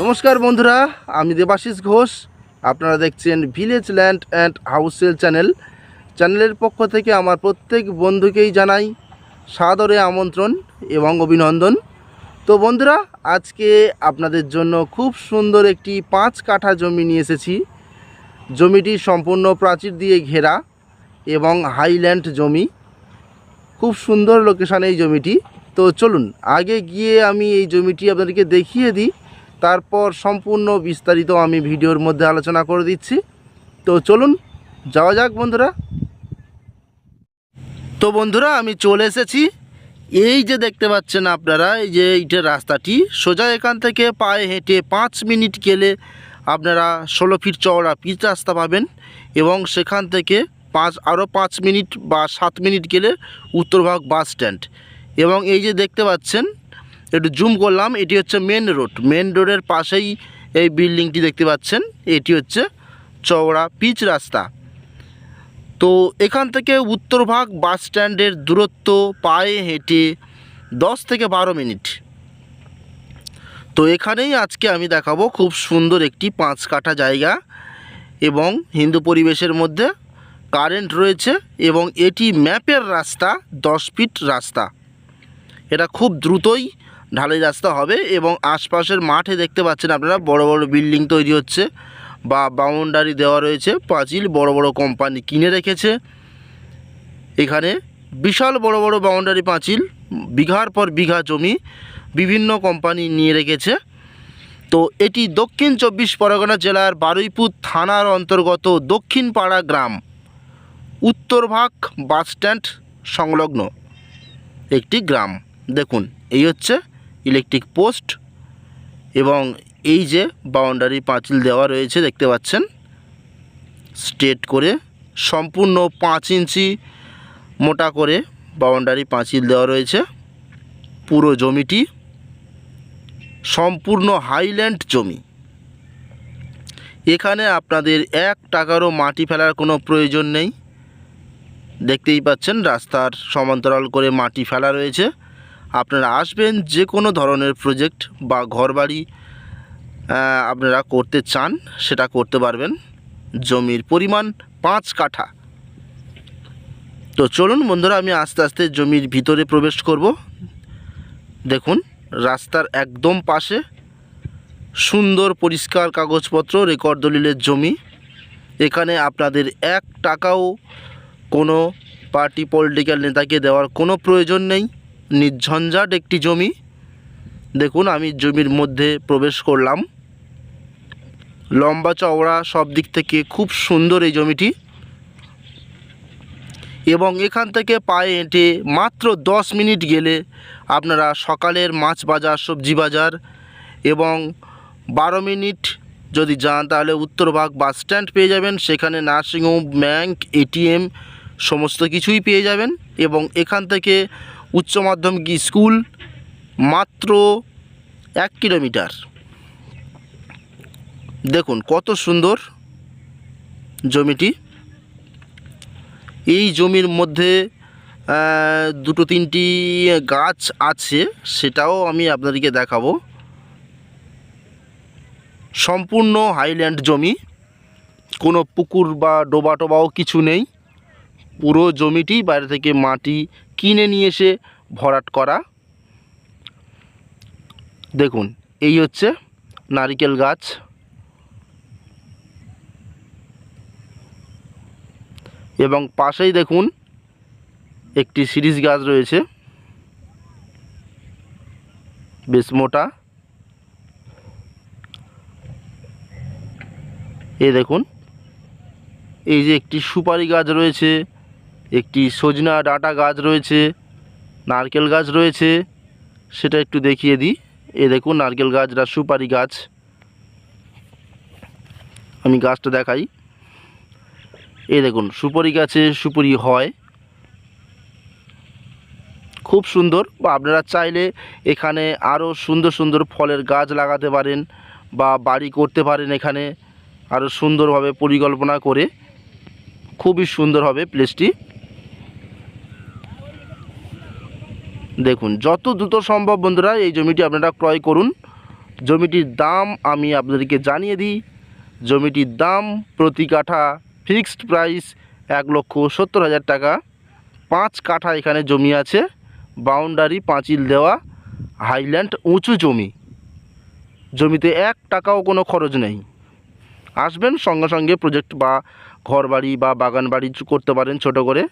নমস্কার বন্ধুরা, আমি দেবাশিস ঘোষ। আপনারা দেখছেন village land and house sale চ্যানেলের পক্ষ থেকে আমার প্রত্যেক বন্ধুকেই জানাই সাদরে আমন্ত্রণ এবং অভিনন্দন। তো বন্ধুরা, আজকে আপনাদের জন্য খুব সুন্দর একটি 5 কাঠা জমি নিয়ে এসেছি। জমিটি সম্পূর্ণ প্রাচীর দিয়ে ঘেরা এবং হাইল্যান্ড জমি, খুব সুন্দর লোকেশান এই জমিটি। তো চলুন আগে গিয়ে আমি এই জমিটি আপনাদেরকে দেখিয়ে দিই, তারপর সম্পূর্ণ বিস্তারিত আমি ভিডিওর মধ্যে আলোচনা করে দিচ্ছি। তো চলুন যাওয়া যাক বন্ধুরা। তো বন্ধুরা, আমি চলে এসেছি। এই যে দেখতে পাচ্ছেন আপনারা, এই যে এইটার রাস্তাটি সোজা এখান থেকে পায়ে হেঁটে 5 মিনিট গেলে আপনারা 16 ফিট চওড়া পিচ রাস্তা পাবেন এবং সেখান থেকে আরও 5 মিনিট বা 7 মিনিট গেলে উত্তরভাগ বাস স্ট্যান্ড। এবং এই যে দেখতে পাচ্ছেন, একটু জুম করলাম, এটি হচ্ছে মেন রোডের পাশেই এই বিল্ডিংটি দেখতে পাচ্ছেন। এটি হচ্ছে চওড়া পিচ রাস্তা। তো এখান থেকে উত্তরভাগ বাস স্ট্যান্ডের দূরত্ব পায়ে হেঁটে 10 থেকে 12 মিনিট। তো এখানেই আজকে আমি দেখাবো খুব সুন্দর একটি 5 কাঠা জায়গা এবং হিন্দু পরিবেশের মধ্যে কারেন্ট রয়েছে এবং এটি ম্যাপের রাস্তা, 10 ফিট রাস্তা। এটা খুব দ্রুতই ঢালাই রাস্তা হবে এবং আশপাশের মাঠে দেখতে পাচ্ছেন আপনারা বড় বড় বিল্ডিং তৈরি হচ্ছে বা বাউন্ডারি দেওয়া রয়েছে, পাঁচিল বড় বড় কোম্পানি কিনে রেখেছে। এখানে বিশাল বড় বড় বাউন্ডারি পাঁচিল, বিঘার পর বিঘা জমি বিভিন্ন কোম্পানি নিয়ে রেখেছে। তো এটি দক্ষিণ 24 পরগনা জেলার বারুইপুর থানার অন্তর্গত দক্ষিণ পাড়া গ্রাম, উত্তরভাগ বাস স্ট্যান্ড সংলগ্ন একটি গ্রাম। দেখুন, এই হচ্ছে ইলেকট্রিক পোস্ট এবং এই যে বাউন্ডারি পাঁচিল দেওয়া রয়েছে দেখতে পাচ্ছেন, স্ট্রেট করে সম্পূর্ণ 5 ইঞ্চি মোটা করে বাউন্ডারি পাঁচিল দেওয়া রয়েছে। পুরো জমিটি সম্পূর্ণ হাইল্যান্ড জমি। এখানে আপনাদের 1 টাকারও মাটি ফেলার কোনো প্রয়োজন নেই। দেখতেই পাচ্ছেন রাস্তার সমান্তরাল করে মাটি ফেলা রয়েছে। আপনারা আসবেন, যে কোনো ধরনের প্রজেক্ট বা ঘরবাড়ি আপনারা করতে চান সেটা করতে পারবেন। জমির পরিমাণ 5 কাঠা। তো চলুন বন্ধুরা, আমি আস্তে আস্তে জমির ভিতরে প্রবেশ করব। দেখুন, রাস্তার একদম পাশে সুন্দর পরিষ্কার কাগজপত্র, রেকর্ড দলিলের জমি। এখানে আপনাদের 1 টাকাও কোনো পার্টি পলিটিক্যাল নেতাকে দেওয়ার কোনো প্রয়োজন নেই। নির্ঝঞ্ঝাট একটি জমি। দেখুন, আমি জমির মধ্যে প্রবেশ করলাম। লম্বা চওড়া সব দিক থেকে খুব সুন্দর এই জমিটি এবং এখান থেকে পায়ে হেঁটে মাত্র 10 মিনিট গেলে আপনারা সকালের মাছ বাজার, সবজি বাজার এবং 12 মিনিট যদি যান তাহলে উত্তরভাগ বাস স্ট্যান্ড পেয়ে যাবেন। সেখানে নার্সিংহোম, ব্যাংক, এটিএম সমস্ত কিছুই পেয়ে যাবেন এবং এখান থেকে উচ্চ মাধ্যমিক স্কুল মাত্র 1 কিলোমিটার। দেখুন কত সুন্দর জমিটি। এই জমির মধ্যে 2-3টি গাছ আছে, সেটাও আমি আপনাদেরকে দেখাবো। সম্পূর্ণ হাইল্যান্ড জমি, কোনো পুকুর বা ডোবা টোবাও কিছু নেই। পুরো জমিটি বাইরে থেকে মাটি কিনে নিয়ে এসে ভরাট করা। দেখুন, এই হচ্ছে নারকেল গাছ এবং পাশেই দেখুন একটি শিরীষ গাছ রয়েছে, বেশ মোটা। এই দেখুন, এই যে একটি সুপারি গাছ রয়েছে, একটি সজনা ডাঁটা গাছ রয়েছে, নারকেল গাছ রয়েছে, সেটা একটু দেখিয়ে দিই। এই দেখুন নারকেল গাছটা সুপারি গাছ। আমি গাছটা দেখাই। এই দেখুন, সুপারি গাছে সুপারি হয়, খুব সুন্দর। বা আপনারা চাইলে এখানে আরও সুন্দর সুন্দর ফলের গাছ লাগাতে পারেন বা বাড়ি করতে পারেন। এখানে আরও সুন্দরভাবে পরিকল্পনা করে খুবই সুন্দর হবে প্লেসটি। দেখুন, যত দ্রুত সম্ভব বন্ধুরা এই জমিটি আপনারা ক্রয় করুন। জমিটির দাম আমি আপনাদেরকে জানিয়ে দিই। জমিটির দাম প্রতি কাঠা ফিক্সড প্রাইস 1,70,000 টাকা। 5 কাঠা এখানে জমি আছে, বাউন্ডারি পাঁচিল দেওয়া, হাইল্যান্ড উঁচু জমি। জমিতে 1 টাকাও কোনো খরচ নেই। আসবেন, সঙ্গে সঙ্গে প্রজেক্ট বা ঘর বাড়ি বা বাগান বাড়ি করতে পারেন, ছোট করে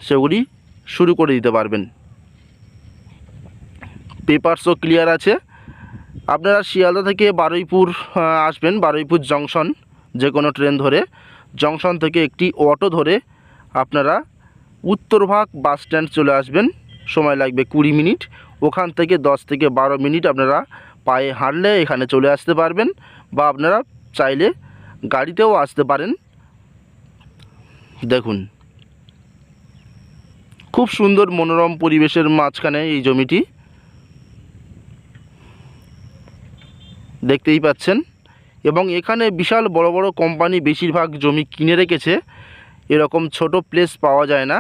সেগুলি শুরু করে দিতে পারবেন। পেপারসও ক্লিয়ার আছে। আপনারা শিয়ালদা থেকে বারুইপুর আসবেন, বারুইপুর জংশন যে কোনো ট্রেন ধরে, জংশন থেকে একটি অটো ধরে আপনারা উত্তরভাগ বাস স্ট্যান্ড চলে আসবেন। সময় লাগবে 20 মিনিট। ওখান থেকে 10 থেকে 12 মিনিট আপনারা পায়ে হাঁটলে এখানে চলে আসতে পারবেন, বা আপনারা চাইলে গাড়িতেও আসতে পারেন। দেখুন, খুব সুন্দর মনোরম পরিবেশের মাঝখানে এই জমিটি দেখতেই পাচ্ছেন। এবং এখানে বিশাল বড় বড় কোম্পানি বেশিরভাগ জমি কিনে রেখেছে। এরকম ছোট প্লেস পাওয়া যায় না,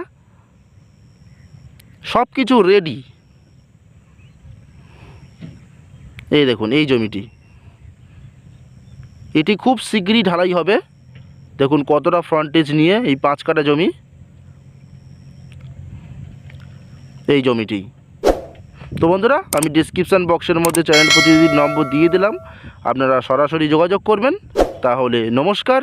সব কিছু রেডি। এই দেখুন এই জমিটি, এটি খুব শীঘ্রই ঢালাই হবে। দেখুন কতটা ফ্রন্টেজ নিয়ে এই 5 কাঠা জমি, এই জমিটি। তো বন্ধুরা, আমি ডিসক্রিপশান বক্সের মধ্যে চ্যানেল প্রতিনিধির নম্বর দিয়ে দিলাম, আপনারা সরাসরি যোগাযোগ করবেন। তাহলে নমস্কার।